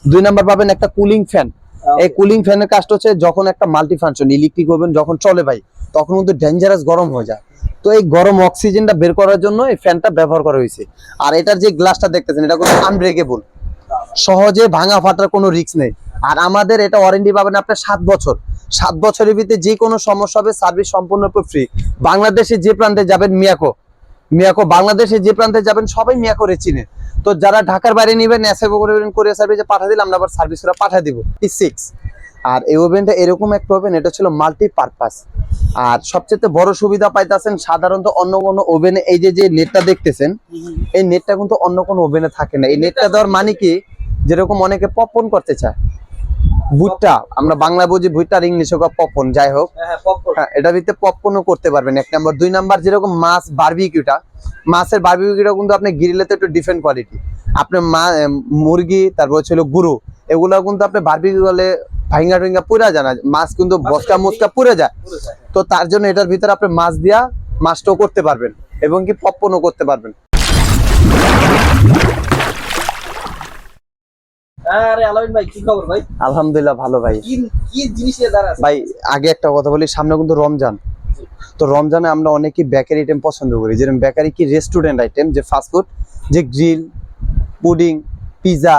2 number পাবেন একটা cooling fan. এই কুলিং ফ্যানের কাজটা হচ্ছে যখন একটা মাল্টি ফাংশন ইলেকট্রিক ওভেন যখন চলে ভাই, তখন কিন্তু ডেঞ্জারাস গরম হয়ে যায়। তো এই গরম অক্সিজেনটা বের করার জন্য এই ফ্যানটা ব্যবহার করা হয়েছে। আর এটার যে গ্লাসটা দেখতেছেন এটা কিন্তু আনব্রেকেবল, সহজে ভাঙা ফাটার কোনো রিস্ক নেই। আর আমাদের এটা ওয়ারেন্টি পাবেন আপনার 7 বছর। 7 বছরের ভিতরে যে কোনো সমস্যা হবে সার্ভিস সম্পূর্ণ ফ্রি। বাংলাদেশে যে প্রান্তে যাবেন মিয়াকো বাংলাদেশে যে প্রান্তে যাবেন সবাই মিয়াকোরে চিনে। তো যারা ঢাকার বাইরে নেবেন এসএফ কোরিয়ার সার্ভিসে পাঠিয়ে দিলে আমরা আবার সার্ভিস করে পাঠিয়ে দিব 6। আর এই ওভেনটা এরকম একটা ওভেন, এটা ছিল মাল্টি পারপাস। আর সবচেয়ে বড় সুবিধা পাইতেছেন, সাধারণত অন্য কোনো ওভেনে এই যে নেটটা দেখতেছেন, এই নেটটা কিন্তু অন্য কোনো ওভেনে থাকে না। এই নেটটা দেওয়ার মানে কি, যেরকম অনেকে পপকর্ন করতে চায়, ভুট্টা আমরা বাংলা বুঝি ভুট্টা আর ইংলিশে পপকর্ন, যাই হোক হ্যাঁ এটার ভিতরে পপকর্নও করতে পারবেন 1 নাম্বার। 2 নাম্বার যেরকম মাছ বারবিকিউটা, মাছের বারবিকিউটা কিন্তু আপনি গ্রিলেতে একটু ডিফারেন্ট কোয়ালিটি। আপনার মুরগি তারপর ছিল গুরু, এগুলো কিন্তু আপনি বারবিকিউ করলে ভাইঙ্গা টিঙ্গা পুরা যায় না, মাছ কিন্তু বসকা মুচকা পুড়ে যায়। তো তার জন্য এটার ভিতরে আপনি মাছ দিয়া মাছটাও করতে পারবেন এবং কি পপকর্নও করতে পারবেন। আরে আলামিন ভাই, কি খবর ভাই? আলহামদুলিল্লাহ ভালো ভাই। কি জিনিস নিয়ে দাঁড়া আছে ভাই আগে একটা কথা বলি, সামনে কিন্তু রমজান। তো রমজানে আমরা অনেকেই বেকারি আইটেম পছন্দ করি, যেরকম বেকারি কি রেস্টুরেন্ট আইটেম, যে ফাস্টফুড, যে গ্রিল, পুডিং, পিজা,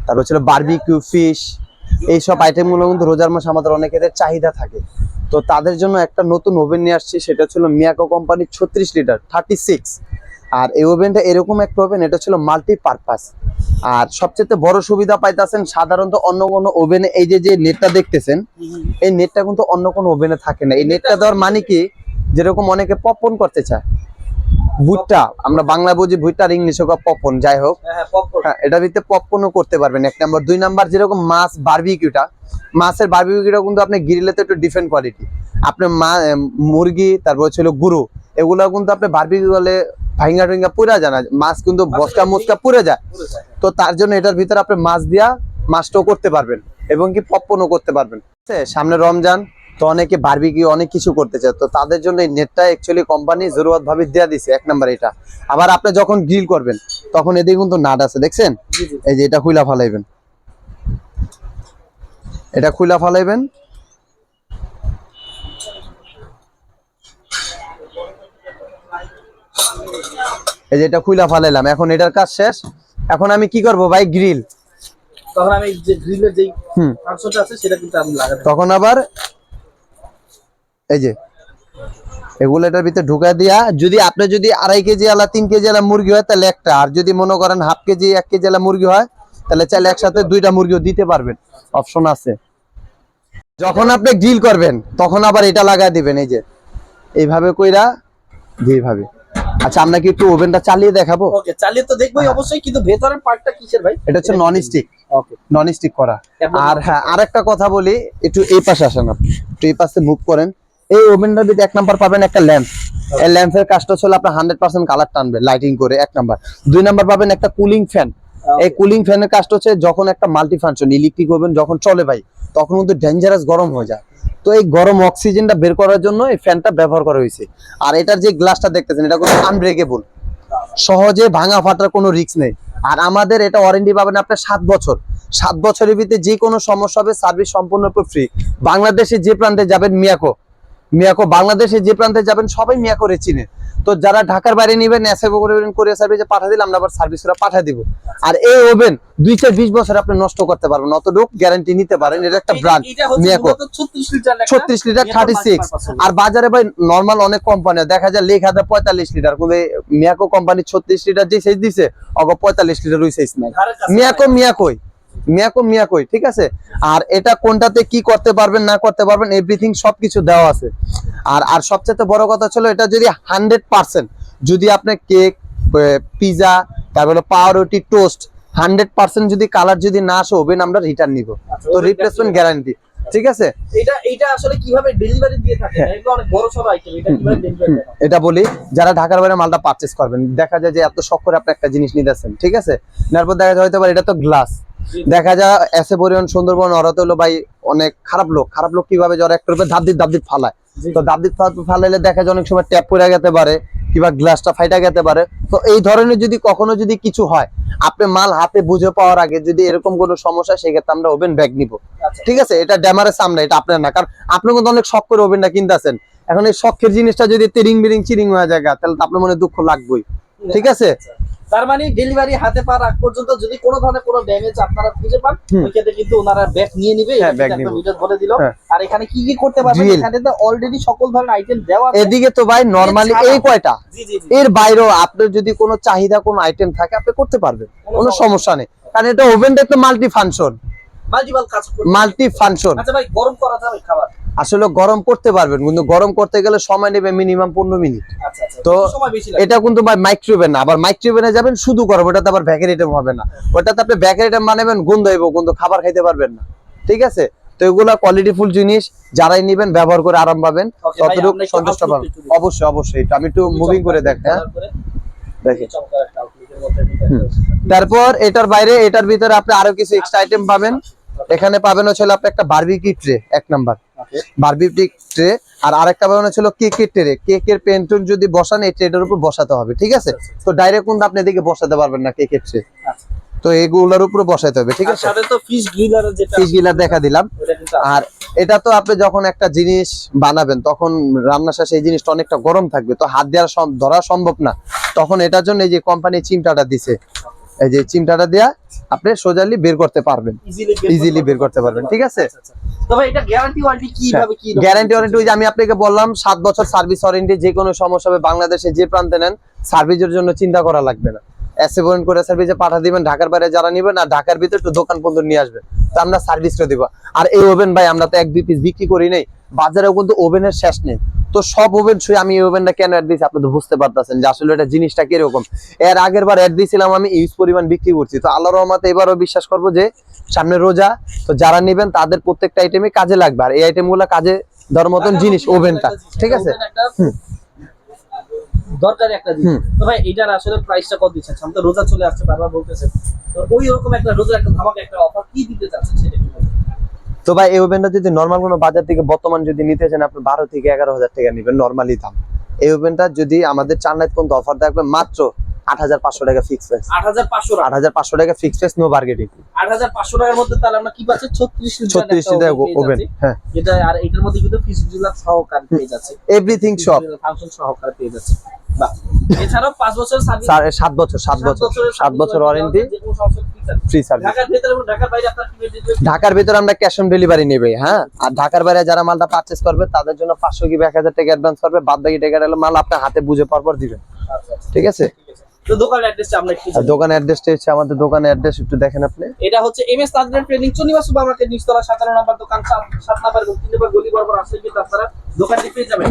তারপর ছিল বারবিকিউ, ফিশ, এইসব আইটেমগুলো কিন্তু রোজার মাসে আমাদের অনেকের চাহিদা থাকে। তো তাদের জন্য একটা নতুন ওভেন নিয়ে আসছি, সেটা ছিল মিয়াকো কোম্পানির 36 লিটার 36। আর এই ওভেনটা এরকম একটা ওভেন, এটা ছিল মাল্টি পারপাস। আর সবচেয়ে বড় সুবিধা পাইতেছেন, সাধারণত অন্য কোনো ওভেনে এই যে নেটটা দেখতেছেন, এই নেটটা কিন্তু অন্য কোনো ওভেনে থাকে না। এই নেটটা দেওয়ার মানে কি, যেরকম অনেকে পপকর্ন করতে চায়, ভুট্টা আমরা বাংলা বুঝি ভুট্টা আর ইংলিশে পপকর্ন, যাই হোক হ্যাঁ এটার ভিতরে পপকর্নও করতে পারবেন 1 নাম্বার। 2 নাম্বার যেরকম মাছ বারবিকিউটা, মাছের বারবিকিউটা কিন্তু আপনি গ্রিলেতে একটু ডিফারেন্ট কোয়ালিটি। আপনার মুরগি তারপর ছিল গুরু, এগুলো কিন্তু আপনি বারবিকিউ করলে ভাইঙ্গা টিঙ্গা পুরা যায় না, মাছ কিন্তু বসকা মুচকা পুড়ে যায়। তো তার জন্য এটার ভিতরে আপনি মাছ দিয়া মাছটাও করতে পারবেন এবং কি পপকর্নও করতে পারবেন। সামনে রমজান, তো অনেকে বারবিকিউ অনেক কিছু করতে চায়, তো তাদের জন্য এই নেটটা অ্যাকচুয়ালি কোম্পানি জরুরত ভাবে দেয়া দিছে 1 নাম্বার এটা। আবার আপনি যখন গ্রিল করবেন তখন এদিকে কিন্তু নাট আছে, দেখছেন? এই যে এটা খুইলা ফালাইবেন, এটা খুইলা ফালাইবেন, এই যে এটা খুইলা ফালাইলাম। এখন এটার কাজ শেষ। এখন আমি কি করব ভাই, গ্রিল, তখন আমি যে গ্রিলের যেই ফাংশনটা আছে সেটা কিন্তু আমি লাগাতে, তখন আবার এই যে এগুলো এটার ভিতরে ঢুকা দিয়া, যদি আপনি যদি 2.5 কেজি আলা 3 কেজি আলা মুরগি হয় তাহলে একটা, আর যদি মনে করেন হাফ কেজি 1 কেজি আলা মুরগি হয় তাহলে চাইলে একসাথে 2টা মুরগিও দিতে পারবেন, অপশন আছে। যখন আপনি গ্রিল করবেন তখন আবার এটা লাগাই দিবেন, এই যে এইভাবে কইরা যেভাবে। আচ্ছা আমরা কি একটু ওভেনটা চালিয়ে দেখাবো? ওকে, চালিয়ে তো দেখবোই অবশ্যই, কিন্তু ভেতরের পার্টটা কিসের ভাই? এটা হচ্ছে নন স্টিক, ওকে নন স্টিক করা। আর হ্যাঁ আরেকটা কথা বলি, একটু এই পাশে আসেন, আপনি একটু এই পাশে মুভ করেন। এই ওভেনটার ভিতরে 1 নাম্বার পাবেন একটা ল্যাম্প। এই ল্যাম্পের কাজটা হলো আপনার 100% কালার টানবে লাইটিং করে 1 নাম্বার। 2 নাম্বার পাবেন একটা কুলিং ফ্যান। এই কুলিং ফ্যানের কাজটা হচ্ছে যখন একটা মাল্টি ফাংশন ইলেকট্রিক ওভেন যখন চলে ভাই, তখন কিন্তু ডেঞ্জারাস গরম হয়ে যায়। তো এই গরম অক্সিজেনটা বের করার জন্য এই ফ্যানটা ব্যবহার করা হয়েছে। আর এটার যে গ্লাসটা দেখতেছেন এটা কিন্তু আনব্রেকেবল, সহজে ভাঙা ফাটার কোনো রিস্ক নেই। আর আমাদের এটা ওয়ারেন্টি পাবেন আপনার 7 বছর। 7 বছরের ভিতরে যে কোনো সমস্যা হবে সার্ভিস সম্পূর্ণ ফ্রি। বাংলাদেশে যে প্রান্তে যাবেন মিয়াকো বাংলাদেশে যে প্রান্তে যাবেন সবাই মিয়াকোরে চিনে। তো যারা ঢাকার বাইরে নেবেন এসএফ কোরিয়ার সার্ভিসে পাঠিয়ে দিলে আমরা আবার সার্ভিস করে পাঠিয়ে দিব। আর এই ওভেন 2-20 বছর আপনি নষ্ট করতে পারবেন, অতটুক গ্যারান্টি নিতে পারেন। এটা একটা ব্র্যান্ড মিয়াকো 36 লিটার 36। আর বাজারে ভাই নরমাল অনেক কোম্পানি দেখা যায় লেখা যায় 45 লিটার, কিন্তু মিয়াকো কোম্পানি 36 লিটার যে সাইজ দিছে অগ 45 লিটার ওই সাইজ নাই। মিয়াকোই ঠিক আছে। আর এটা কোনটাতে কি করতে পারবেন না করতে পারবেন এভরিথিং সবকিছু দেওয়া আছে। আর সবচেয়ে বড় কথা ছিল, এটা যদি 100% যদি আপনি কেক, পিজা, তারপরে পাউরুটি, টোস্ট 100% যদি কালার যদি না আসে ওভেন আমরা রিটার্ন নিব, তো রিপ্লেসমেন্ট গ্যারান্টি। ঠিক আছে, এটা আসলে কিভাবে ডেলিভারি দিয়ে থাকেন? এটা অনেক বড় সরো আইটেম, এটা কিভাবে ডেলিভারি দেন? এটা বলি, যারা ঢাকার বাইরে মালটা পারচেজ করবেন, দেখা যায় যে এত শখ করে আপনি একটা জিনিস নিতেছেন, ঠিক আছে, তারপর দেখা যায় হয়তো এটা তো গ্লাস, দেখা যায় এসে পরিমাণ সুন্দরবন ওরা তো হলো ভাই অনেক খারাপ লোক কিভাবে জ্বর একটা রূপে ধাপ দিত ফালায়। তো ধাপ দিত ফালাইলে দেখা যায় অনেক সময় ট্যাপ পড়ে যেতে পারে, কিংবা গ্লাসটা ফাইটা যেতে পারে। তো এই ধরনের যদি কখনো যদি কিছু হয়, আপনি মাল হাতে বুঝে পাওয়ার আগে যদি এরকম কোনো সমস্যা, সেক্ষেত্রে আমরা ওভেন ব্যাগ নিব। আচ্ছা। ঠিক আছে, এটা ড্যামারেজ আমরা, এটা আপনার না, কারণ আপনি কিন্তু অনেক শখ করে ওভেনটা কিনতেছেন। এখন এই শখের জিনিসটা যদি তিরিং বিরিং চিরিং হয়ে যায়, তাহলে তো আপনার মনে দুঃখ লাগবেই। ঠিক আছে, আচ্ছা। তার মানে ডেলিভারি হাতে পাওয়ার আগ পর্যন্ত যদি কোনো ধরনের কোনো ড্যামেজ আপনারা খুঁজে পান, ওই ক্ষেত্রে কিন্তু ওনারা ব্যাগ নিয়ে নিবে। হ্যাঁ, ব্যাগ এটা নিব। ভিডিও বলে দিল। হ্যাঁ। আর এখানে কি কি করতে পারবেন, Drill। এখানে তো অলরেডি সকল ধরনের আইটেম দেওয়া আছে। এদিকে তো ভাই নরমালি এই কয়টা, জি জি জি। এর বাইরেও আপনার যদি কোনো চাহিদা কোনো আইটেম থাকে আপনি করতে পারবেন, কোনো সমস্যা নেই। কারণ এটা ওভেনটা তো মাল্টি ফাংশন, মাল্টিপল কাজ করতে। Multi function. আচ্ছা ভাই, গরম করা যাবে খাবার? আসলে গরম করতে পারবেন, কিন্তু গরম করতে গেলে সময় নেবে মিনিমাম 15 মিনিট। আচ্ছা আচ্ছা। তো সময় বেশি লাগে। এটা কিন্তু ভাই মাইক্রোওভেন না, আবার মাইক্রোওভেনে যাবেন শুধু গরম, ওটাতে আবার বেকারি আইটেম হবে না। ওটাতে আপনি বেকারি আইটেম বানাবেন, গন্ধ হইব, কিন্তু খাবার খাইতে পারবেন না। ঠিক আছে, তো এগুলা কোয়ালিটিফুল জিনিস, যারাই নিবেন ব্যবহার করে আরাম পাবেন, Okay, ভাই, ততটুকু আমরা একটু সন্তুষ্ট outlook পাবেন। একটু দেখি। অবশ্যই অবশ্যই, এটা আমি একটু মুভিং করে দেখ। হ্যাঁ, দেখি। চমৎকার একটা আউটলুকের মধ্যে ঢুকে আছে। তারপর এটার বাইরে, এটার ভিতরে আপনি আরো কিছু এক্সট্রা আইটেম পাবেন। এখানে পাবেন হচ্ছে আপনি একটা বারবিকিউ ট্রে, এক নাম্বার ওকে। Barbecue tray. আর আরেকটা পাবেন হচ্ছে কেকের ট্রে। কেকের পেন্টন যদি বসান, এই ট্রেটার উপর বসাতে হবে। ঠিক আছে, তো ডাইরেক্ট কিন্তু আপনি এদিকে বসাতে পারবেন না কেকের ট্রে, আচ্ছা। তো এগুলোর উপরে বসাতে হবে। ঠিক আর আছে, সাথে তো ফিশ গ্রিলার যেটা ফিশ গিলার দেখা দিলাম। ওটা কিন্তু আছে। আর এটা তো আপনি যখন একটা জিনিস বানাবেন, তখন রান্নার শেষে এই জিনিসটা অনেকটা গরম থাকবে, তো হাত দিয়ে ধরা সম্ভব না। তখন এটার জন্য এই যে কোম্পানি চিমটাটা দিছে, এই যে চিমটাটা দেয়া আপনি সোজালি বের করতে পারবেন, ইজিলি বের করতে পারবেন। ঠিক আছে, আচ্ছা, আচ্ছা। তবে এটা গ্যারান্টি ওয়ারেন্টি কিভাবে কি রকম? গ্যারান্টি ওয়ারেন্টি ওই যে আমি আপনাকে বললাম 7 বছর সার্ভিস ওয়ারেন্টি। যে কোনো সমস্যা হবে বাংলাদেশে যে প্রান্তে নেন, সার্ভিসের জন্য চিন্তা করা লাগবে না। অ্যাসেবরেন্ট করে সার্ভিসে পাঠা দিবেন, ঢাকার বাইরে যারা নিবেন, আর ঢাকার ভিতরে একটু দোকান পর্যন্ত নিয়ে আসবেন, তো আমরা সার্ভিসটা দিব। আর এই ওভেন ভাই আমরা তো 1-2 পিস বিক্রি করি নাই, বাজারেও কিন্তু ওভেনের শেষ নেই। তো সব ওভেন ছুঁয়ে আমি এই ওভেনটা কেন অ্যাড দিয়েছি, আপনি তো বুঝতে পারতেছেন যে আসলে এটা জিনিসটা কিরকম। এর আগের বার অ্যাড দিয়েছিলাম আমি, ইউজ পরিমাণ বিক্রি করছি। তো আল্লাহর রহমতে এবারও বিশ্বাস করবো যে সামনে রোজা, তো যারা নিবেন তাদের প্রত্যেকটা আইটেমে কাজে লাগবে। আর এই আইটেমগুলো কাজে দেওয়ার মতন জিনিস ওভেনটা। ঠিক আছে, দরকারি একটা জিনিস। তো ভাই এটার আসলে প্রাইসটা কত দিচ্ছেন? সামনে তো রোজা চলে আসছে, বারবার বলতেছেন, তো ওই রকম একটা রোজা একটা ধামাকা একটা অফার কি দিতে চাচ্ছেন সেটা কি বলবেন? তো ভাই এই ওভেনটা যদি নরমাল কোনো বাজার থেকে বর্তমান যদি নিতে চান, আপনি 12 থেকে 11,000 টাকা নেবেন নরমালি দাম। এই ওভেনটা যদি আমাদের চান্নাইত পর্যন্ত অফার থাকবে মাত্র 8,500 টাকা ফিক্স প্রাইস। 8,500 টাকা। 8,500 টাকা ফিক্স প্রাইস, নো বার্গেটিং। 8,500 টাকার মধ্যে তাহলে আমরা কি পাচ্ছি? 36 লিটার ওভেন। হ্যাঁ, এটা আর এটার মধ্যে কিন্তু ফিশ গ্রিলার সহকারে পেয়ে যাচ্ছে, এভরিথিং সব ফাংশন সহকারে পেয়ে যাচ্ছে। বাহ। এছাড়াও 5 বছর সার্ভিস, 7 বছর 7 বছর ওয়ারেন্টি, যে কোনো সমস্যা ফ্রি সার্ভিস। ঢাকার ভিতরে এবং ঢাকার বাইরে আপনার কি রেট? ঢাকার ভিতরে আমরা ক্যাশ অন ডেলিভারি নেবে। হ্যাঁ, আর ঢাকার বাইরে যারা মালটা পারচেজ করবে তাদের জন্য 500 কি 1000 টাকা অ্যাডভান্স করবে, বাদ বাকি টাকাটা হলো মাল আপনার হাতে বুঝে পরপর দিবেন। আচ্ছা আচ্ছা, ঠিক আছে, ঠিক আছে। তো দোকানের অ্যাড্রেসটা আমরা একটু আর জানি। দোকানের অ্যাড্রেসটা হচ্ছে, আমাদের দোকানের অ্যাড্রেস একটু দেখেন আপনি। এটা হচ্ছে এমএস তাজরিন ট্রেনিং চনিবা সুপারমার্কেট নিচতলা 17 নম্বর দোকান, 7 নম্বর এবং 3 নম্বর গলি বরাবর আসলে কিন্তু আপনারা দোকানটি পেয়ে যাবেন।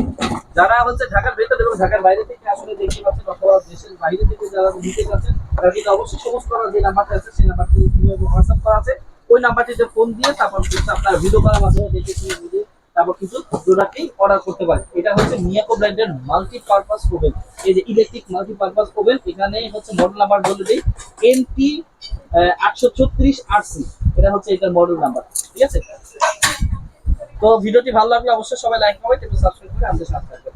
যারা হচ্ছে ঢাকার ভেতর এবং ঢাকার বাইরে থেকে আসলে দেখতে পাচ্ছেন, অথবা দেশের বাইরে থেকে যারা নিতে চাচ্ছেন, তারা কিন্তু অবশ্যই সমস্ত করার যে নাম্বারটা আছে সেই নাম্বারটি হোয়াটসঅ্যাপ করা আছে, ওই নাম্বারটিতে ফোন দিয়ে তারপর কিন্তু আপনারা ভিডিও করার মাধ্যমে দেখে শুনে বুঝে তারপর কিন্তু প্রোডাক্টটি অর্ডার করতে পারেন। এটা হচ্ছে মিয়াকো ব্র্যান্ডের মাল্টিপারপাস ওভেন, এই যে ইলেকট্রিক মাল্টিপারপাস ওভেন। এখানে হচ্ছে মডেল নাম্বার বলে দিই NT 834 RC, এটা হচ্ছে এটার মডেল নাম্বার। ঠিক আছে, তো ভিডিওটি ভালো লাগলে অবশ্যই সবাই লাইক করবেন এবং সাবস্ক্রাইব করে আমাদের সাথে থাকবেন।